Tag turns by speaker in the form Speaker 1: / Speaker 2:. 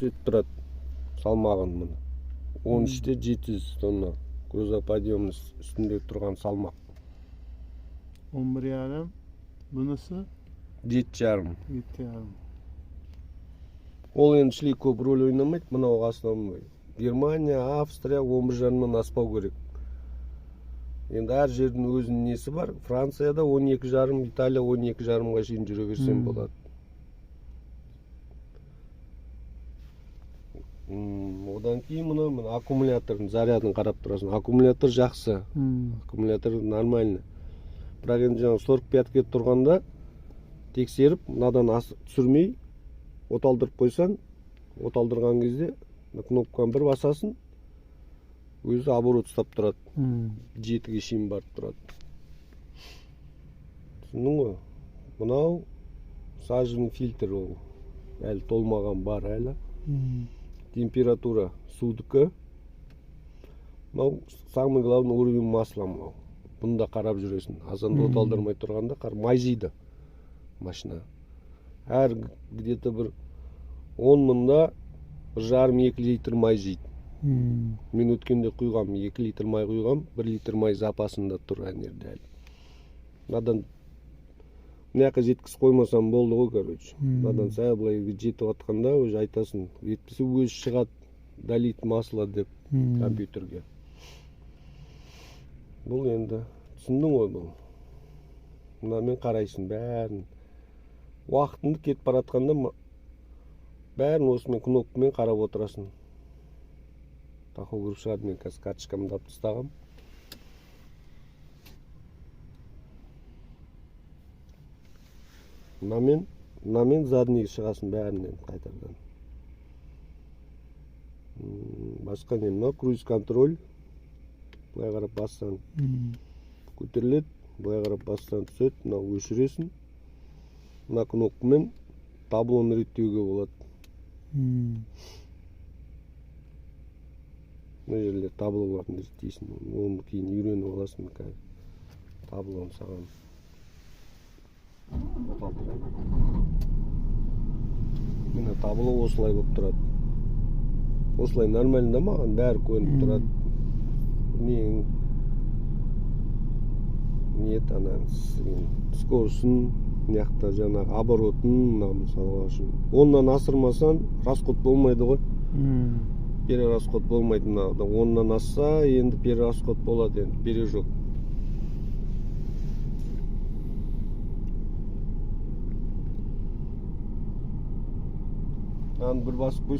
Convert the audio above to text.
Speaker 1: сөйтіп тұрады салмағын мұны. 13-те 700 тонна грузоподъемный үстінде тұрған салмақ.
Speaker 2: 11,5. Bunisi
Speaker 1: 7,5.
Speaker 2: 7,5.
Speaker 1: Ол енді шлей көп рөл ойнамайды, мынау основной. Германия, Австрия 11,5-нан аспау керек. Енді әр жердің өзінің несі бар. Францияда 12,5, Италия 12,5-ға шейін жүре берсем болады. Одан кейін мына аккумулятордың зарядын қарап тұрасың. Аккумулятор жақсы. Аккумулятор нормальный. Бірақ енді жаңағы 45-ке тұрғанда тексеріп, мынадан түсірмей, оталдырып қойсан, оталдырған кезде кнопканы бір басасын, өзі оборот ұстап тұрады. 7-ге шейін барып тұрады. Түсіндің ғой? Мынау саженный фильтр ол. Әлі толмаған бар әлі. Температура судікі. Мынау самый главный уровень масла мынау. Бұнда қарап жүресің. Азанда оталдырмай тұрғанда майзиді машина. Әр где-то бір 10 мыңда 1,5-2 литр май жейді. Мен өткенде құйғам, 2 литр май құйғам, 1 литр май запасында тұр әнерді әлі. Надан мыняққа жеткіз қоймасам болды ғой, короче. Надан сәй былай жетіп атқанда өзі айтасын, етпесе өзі шығады, долит масло деп компьютерге. Бұл енді түсіндің ғой бұл. Мынамен қарайсың бәрін. Уақытыңды кетіп баратқанда бәрін осымен кнопкамен қарап отырасың. Тахограф шығады, мен қазір карточкамды алып тастағам. Мынамен заднийге шығасың бәрінен қайтардан. Басқа не, мына круиз контроль. Бұлай қарап бассаң көтеріледі, бұлай қарап бассаң түседі, мына өшіресің. Мына кнопкамен таблоны реттеуге болады. Мына жерлер таблоларын реттейсің. Оны кейін үйреніп аласың таблоны саған. Міне табло осылай болып тұрады. Осылай нормально маған бәрі көрініп тұрады. Нет, ана скорысын, мыняқта жаңағы оборотын, мысалға үшін. Оннан асырмасан, расход болмайды ғой. Перерасход болмайды. Оннан асса, енді перерасход болады, енді пережок. Бір басып қойсам